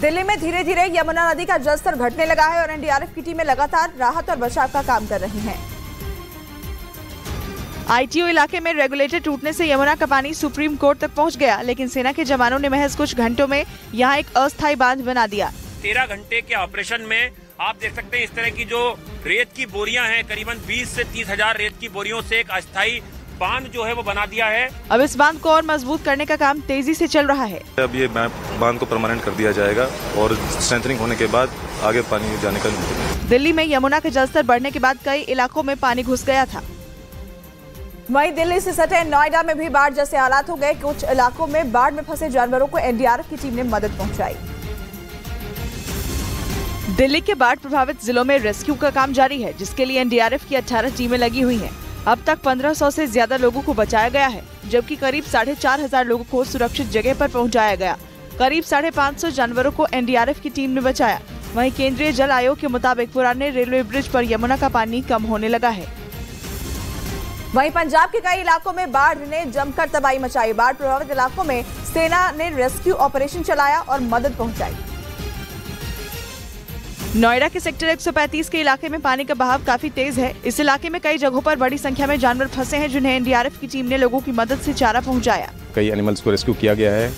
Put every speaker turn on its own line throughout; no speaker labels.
दिल्ली में धीरे धीरे यमुना नदी का जलस्तर घटने लगा है और एनडीआरएफ की टीमें लगातार राहत और बचाव का काम कर रही हैं। आईटीओ इलाके में रेगुलेटर टूटने से यमुना का पानी सुप्रीम कोर्ट तक पहुंच गया, लेकिन सेना के जवानों ने महज कुछ घंटों में यहां एक अस्थायी बांध बना दिया।
13 घंटे के ऑपरेशन में आप देख सकते हैं इस तरह की जो रेत की बोरियां हैं, करीबन 20 से 30 हजार रेत की बोरियों से एक अस्थायी बांध जो है वो बना दिया है।
अब इस बांध को और मजबूत करने का काम तेजी से चल रहा है।
अब ये बांध को परमानेंट कर दिया जाएगा और स्ट्रेंथनिंग होने के बाद आगे पानी जाने का मुमकिन है।
दिल्ली में यमुना का जलस्तर बढ़ने के बाद कई इलाकों में पानी घुस गया था। वहीं दिल्ली से सटे नोएडा में भी बाढ़ जैसे हालात हो गए। कुछ इलाकों में बाढ़ में फंसे जानवरों को एनडीआरएफ की टीम ने मदद पहुंचाई। दिल्ली के बाढ़ प्रभावित जिलों में रेस्क्यू का काम जारी है, जिसके लिए एनडीआरएफ की 18 टीमें लगी हुई हैं। अब तक 1500 से ज्यादा लोगों को बचाया गया है, जबकि करीब 4500 लोगों को सुरक्षित जगह पर पहुंचाया गया। करीब 550 जानवरों को एनडीआरएफ की टीम ने बचाया। वहीं केंद्रीय जल आयोग के मुताबिक पुराने रेलवे ब्रिज पर यमुना का पानी कम होने लगा है। वहीं पंजाब के कई इलाकों में बाढ़ ने जमकर तबाही मचाई। बाढ़ प्रभावित इलाकों में सेना ने रेस्क्यू ऑपरेशन चलाया और मदद पहुंचाई। नोएडा के सेक्टर 135 के इलाके में पानी का बहाव काफी तेज है। इस इलाके में कई जगहों पर बड़ी संख्या में जानवर फंसे हैं, जिन्हें एनडीआरएफ की टीम ने लोगों की मदद से चारा पहुंचाया।
कई एनिमल्स को रेस्क्यू किया गया है।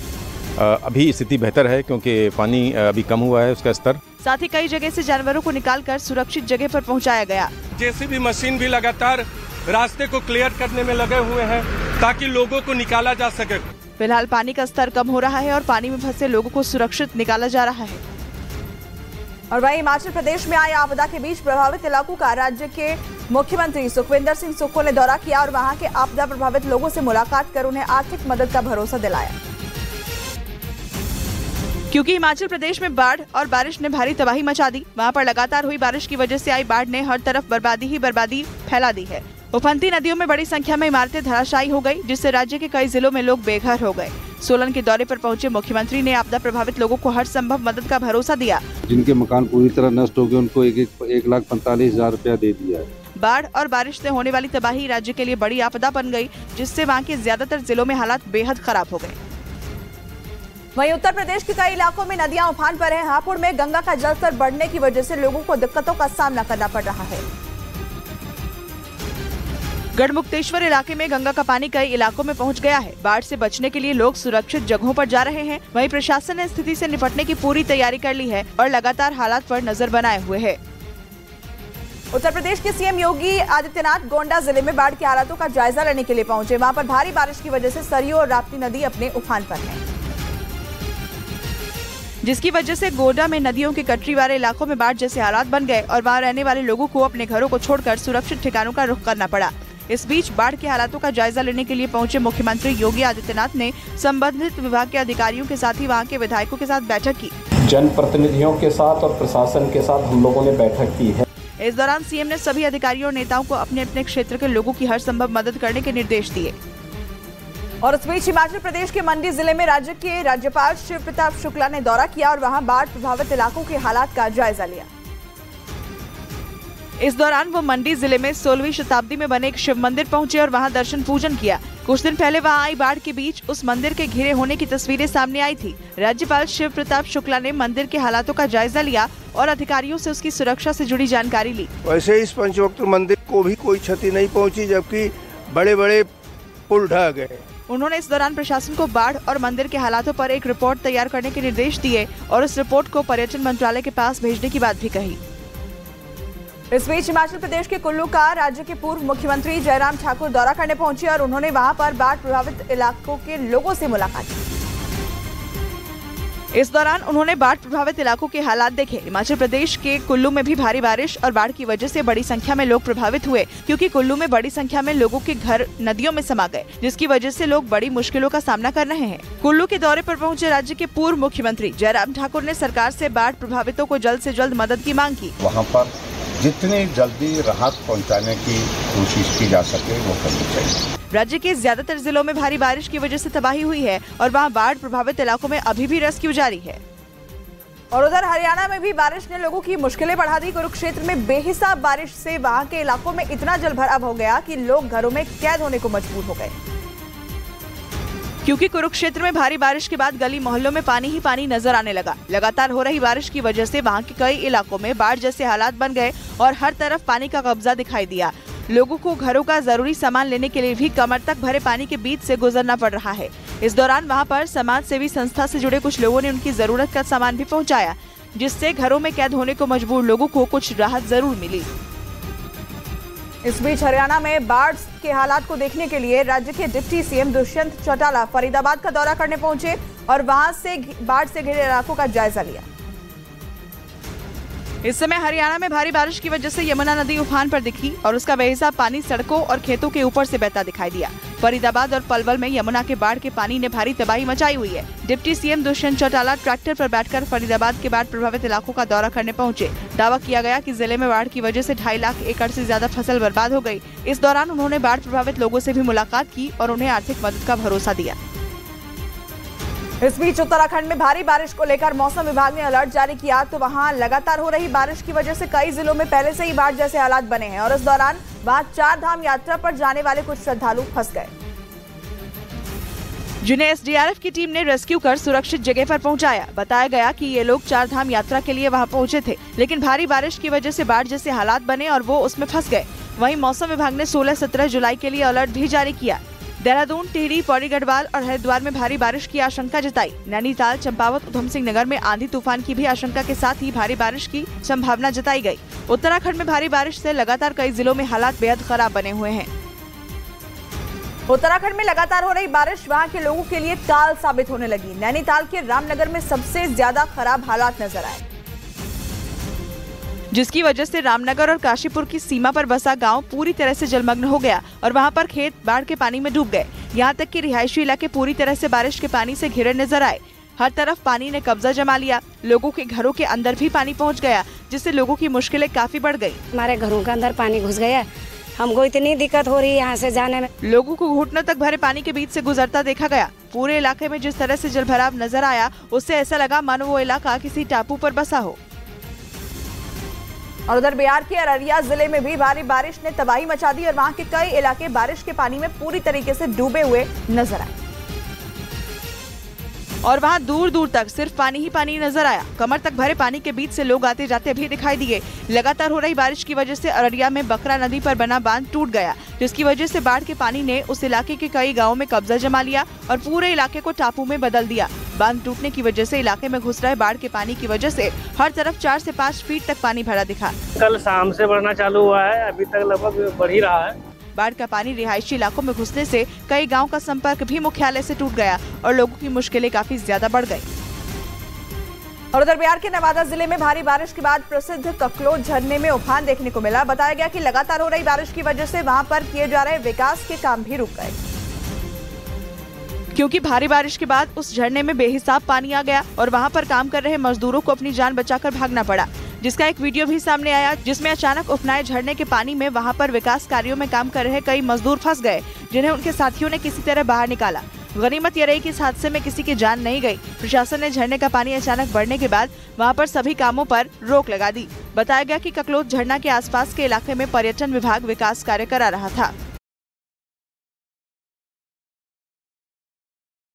अभी स्थिति बेहतर है क्योंकि पानी अभी कम हुआ है उसका स्तर।
साथ ही कई जगह से जानवरों को निकालकर सुरक्षित जगह पर पहुंचाया गया।
जेसीबी मशीन भी लगातार रास्ते को क्लियर करने में लगे हुए हैं ताकि लोगों को निकाला जा सके।
फिलहाल पानी का स्तर कम हो रहा है और पानी में फंसे लोगों को सुरक्षित निकाला जा रहा है। और वहीं हिमाचल प्रदेश में आई आपदा के बीच प्रभावित इलाकों का राज्य के मुख्यमंत्री सुखविंदर सिंह सुक्खू ने दौरा किया और वहां के आपदा प्रभावित लोगों से मुलाकात कर उन्हें आर्थिक मदद का भरोसा दिलाया। क्योंकि हिमाचल प्रदेश में बाढ़ और बारिश ने भारी तबाही मचा दी, वहां पर लगातार हुई बारिश की वजह से आई बाढ़ ने हर तरफ बर्बादी ही बर्बादी फैला दी है। उफनती नदियों में बड़ी संख्या में इमारतें धराशायी हो गई, जिससे राज्य के कई जिलों में लोग बेघर हो गए। सोलन के दौरे पर पहुंचे मुख्यमंत्री ने आपदा प्रभावित लोगों को हर संभव मदद का भरोसा दिया।
जिनके मकान पूरी तरह नष्ट हो गए उनको 1,45,000 रुपया दे दिया है।
बाढ़ और बारिश से होने वाली तबाही राज्य के लिए बड़ी आपदा बन गई, जिससे वहां के ज्यादातर जिलों में हालात बेहद खराब हो गए। वहीं उत्तर प्रदेश के कई इलाकों में नदियां उफान पर हैं। हापुड़ में गंगा का जलस्तर बढ़ने की वजह से लोगों को दिक्कतों का सामना करना पड़ रहा है। गढ़मुक्तेश्वर इलाके में गंगा का पानी कई इलाकों में पहुंच गया है। बाढ़ से बचने के लिए लोग सुरक्षित जगहों पर जा रहे हैं। वहीं प्रशासन ने स्थिति से निपटने की पूरी तैयारी कर ली है और लगातार हालात पर नजर बनाए हुए है। उत्तर प्रदेश के सीएम योगी आदित्यनाथ गोंडा जिले में बाढ़ के हालातों का जायजा लेने के लिए पहुंचे। वहां पर भारी बारिश की वजह से सरयू और राप्ती नदी अपने उफान पर है, जिसकी वजह से गोंडा में नदियों के कटरी वाले इलाकों में बाढ़ जैसे हालात बन गए और वहां रहने वाले लोगों को अपने घरों को छोड़कर सुरक्षित ठिकानों का रुख करना पड़ा। इस बीच बाढ़ के हालातों का जायजा लेने के लिए पहुंचे मुख्यमंत्री योगी आदित्यनाथ ने संबंधित विभाग के अधिकारियों के साथ ही वहां के विधायकों के साथ बैठक की।
जनप्रतिनिधियों के साथ और प्रशासन के साथ हम लोगों ने बैठक की है।
इस दौरान सीएम ने सभी अधिकारियों और नेताओं को अपने अपने क्षेत्र के लोगों की हर संभव मदद करने के निर्देश दिए। और इस बीच हिमाचल प्रदेश के मंडी जिले में राज्य के राज्यपाल शिव प्रताप शुक्ला ने दौरा किया और वहां बाढ़ प्रभावित इलाकों के हालात का जायजा लिया। इस दौरान वो मंडी जिले में 16वीं शताब्दी में बने एक शिव मंदिर पहुंचे और वहां दर्शन पूजन किया। कुछ दिन पहले वहां आई बाढ़ के बीच उस मंदिर के घिरे होने की तस्वीरें सामने आई थी। राज्यपाल शिव प्रताप शुक्ला ने मंदिर के हालातों का जायजा लिया और अधिकारियों से उसकी सुरक्षा से जुड़ी जानकारी ली।
वैसे इस पंचवक्त मंदिर को भी कोई क्षति नहीं पहुँची, जबकि बड़े बड़े पुल ढह गए।
उन्होंने इस दौरान प्रशासन को बाढ़ और मंदिर के हालातों पर एक रिपोर्ट तैयार करने के निर्देश दिए और इस रिपोर्ट को पर्यटन मंत्रालय के पास भेजने की बात भी कही। इस बीच हिमाचल प्रदेश के कुल्लू का राज्य के पूर्व मुख्यमंत्री जयराम ठाकुर दौरा करने पहुंचे और उन्होंने वहां पर बाढ़ प्रभावित इलाकों के लोगों से मुलाकात की। इस दौरान उन्होंने बाढ़ प्रभावित इलाकों के हालात देखे। हिमाचल प्रदेश के कुल्लू में भी भारी बारिश और बाढ़ की वजह से बड़ी संख्या में लोग प्रभावित हुए, क्योंकि कुल्लू में बड़ी संख्या में लोगों के घर नदियों में समा गए, जिसकी वजह से लोग बड़ी मुश्किलों का सामना कर रहे हैं। कुल्लू के दौरे पर पहुंचे राज्य के पूर्व मुख्यमंत्री जयराम ठाकुर ने सरकार से बाढ़ प्रभावितों को जल्द से जल्द मदद की मांग की।
वहाँ पर जितनी जल्दी राहत पहुंचाने की कोशिश की जा सके वो करनी चाहिए।
राज्य के ज्यादातर जिलों में भारी बारिश की वजह से तबाही हुई है और वहां बाढ़ प्रभावित इलाकों में अभी भी रेस्क्यू जारी है। और उधर हरियाणा में भी बारिश ने लोगों की मुश्किलें बढ़ा दी। कुरुक्षेत्र में बेहिसाब बारिश से वहां के इलाकों में इतना जलभराव हो गया कि लोग घरों में कैद होने को मजबूर हो गए। क्योंकि कुरुक्षेत्र में भारी बारिश के बाद गली मोहल्लों में पानी ही पानी नजर आने लगा। लगातार हो रही बारिश की वजह से वहां के कई इलाकों में बाढ़ जैसे हालात बन गए और हर तरफ पानी का कब्जा दिखाई दिया। लोगों को घरों का जरूरी सामान लेने के लिए भी कमर तक भरे पानी के बीच से गुजरना पड़ रहा है। इस दौरान वहां पर समाज सेवी संस्था से जुड़े कुछ लोगों ने उनकी जरूरत का सामान भी पहुंचाया, जिससे घरों में कैद होने को मजबूर लोगों को कुछ राहत जरूर मिली।
इस बीच हरियाणा में बाढ़ के हालात को देखने के लिए राज्य के डिप्टी सीएम दुष्यंत चौटाला फरीदाबाद का दौरा करने पहुंचे और वहां से बाढ़ से घिरे इलाकों का जायजा लिया।
इस समय हरियाणा में भारी बारिश की वजह से यमुना नदी उफान पर दिखी और उसका बेहिसाब पानी सड़कों और खेतों के ऊपर से बहता दिखाई दिया। फरीदाबाद और पलवल में यमुना के बाढ़ के पानी ने भारी तबाही मचाई हुई है। Deputy CM Dushyant Chautala tractor पर बैठकर फरीदाबाद के बाढ़ प्रभावित इलाकों का दौरा करने पहुंचे। दावा किया गया कि जिले में बाढ़ की वजह से 2.5 लाख एकड़ से ज्यादा फसल बर्बाद हो गई। इस दौरान उन्होंने बाढ़ प्रभावित लोगों से भी मुलाकात की और उन्हें आर्थिक मदद का भरोसा दिया।
इस बीच उत्तराखंड में भारी बारिश को लेकर मौसम विभाग ने अलर्ट जारी किया, तो वहां लगातार हो रही बारिश की वजह से कई जिलों में पहले से ही बाढ़ जैसे हालात बने हैं और इस दौरान वहां 4 धाम यात्रा पर जाने वाले कुछ श्रद्धालु फंस गए,
जिन्हें एसडीआरएफ की टीम ने रेस्क्यू कर सुरक्षित जगह पर पहुंचाया। बताया गया कि ये लोग 4 धाम यात्रा के लिए वहां पहुंचे थे, लेकिन भारी बारिश की वजह से बाढ़ जैसे हालात बने और वो उसमें फंस गए। वहीं मौसम विभाग ने 16-17 जुलाई के लिए अलर्ट भी जारी किया। देहरादून, टिहरी, पौड़ी गढ़वाल और हरिद्वार में भारी बारिश की आशंका जताई। नैनीताल, चंपावत, उधम सिंह नगर में आंधी तूफान की भी आशंका के साथ ही भारी बारिश की संभावना जताई गई। उत्तराखंड में भारी बारिश से लगातार कई जिलों में हालात बेहद खराब बने हुए हैं।
उत्तराखंड में लगातार हो रही बारिश वहां के लोगों के लिए काल साबित होने लगी। नैनीताल के रामनगर में सबसे ज्यादा खराब हालात नजर आए,
जिसकी वजह से रामनगर और काशीपुर की सीमा पर बसा गांव पूरी तरह से जलमग्न हो गया और वहां पर खेत बाढ़ के पानी में डूब गए। यहां तक कि रिहायशी इलाके पूरी तरह से बारिश के पानी से घिरे नजर आए। हर तरफ पानी ने कब्जा जमा लिया। लोगों के घरों के अंदर भी पानी पहुंच गया, जिससे लोगों की मुश्किलें काफी बढ़ गई।
हमारे घरों के अंदर पानी घुस गया, हमको इतनी दिक्कत हो रही है यहाँ से जाने में।
लोगों को घुटनों तक भरे पानी के बीच से गुजरता देखा गया। पूरे इलाके में जिस तरह से जलभराव नजर आया, उससे ऐसा लगा मानो वो इलाका किसी टापू पर बसा हो।
और उधर बिहार के अररिया जिले में भी भारी बारिश ने तबाही मचा दी और वहां के कई इलाके बारिश के पानी में पूरी तरीके से डूबे हुए नजर आए
और वहां दूर दूर तक सिर्फ पानी ही पानी नजर आया। कमर तक भरे पानी के बीच से लोग आते जाते भी दिखाई दिए। लगातार हो रही बारिश की वजह से अररिया में बकरा नदी पर बना बांध टूट गया, जिसकी वजह से बाढ़ के पानी ने उस इलाके के कई गाँवों में कब्जा जमा लिया और पूरे इलाके को टापू में बदल दिया। बांध टूटने की वजह से इलाके में घुस रहे बाढ़ के पानी की वजह से हर तरफ 4 से 5 फीट तक पानी भरा दिखा।
कल शाम से बढ़ना चालू हुआ है, अभी तक लगभग बढ़ ही रहा है।
बाढ़ का पानी रिहायशी इलाकों में घुसने से कई गांव का संपर्क भी मुख्यालय से टूट गया और लोगों की मुश्किलें काफी ज्यादा बढ़ गई।
और उधर बिहार के नवादा जिले में भारी बारिश के बाद प्रसिद्ध ककलोत झरने में उफान देखने को मिला। बताया गया कि लगातार हो रही बारिश की वजह से वहां पर किए जा रहे विकास के काम भी रुक गए, क्योंकि भारी बारिश के बाद उस झरने में बेहिसाब पानी आ गया और वहां पर काम कर रहे मजदूरों को अपनी जान बचाकर भागना पड़ा, जिसका एक वीडियो भी सामने आया, जिसमें अचानक उफनाए झरने के पानी में वहां पर विकास कार्यों में काम कर रहे कई मजदूर फंस गए, जिन्हें उनके साथियों ने किसी तरह बाहर निकाला। गनीमत ये रही कि इस हादसे में किसी की जान नहीं गई। प्रशासन ने झरने का पानी अचानक बढ़ने के बाद वहां पर सभी कामों पर रोक लगा दी। बताया गया कि ककलोत झरना के आसपास के इलाके में पर्यटन विभाग विकास कार्य करा रहा था।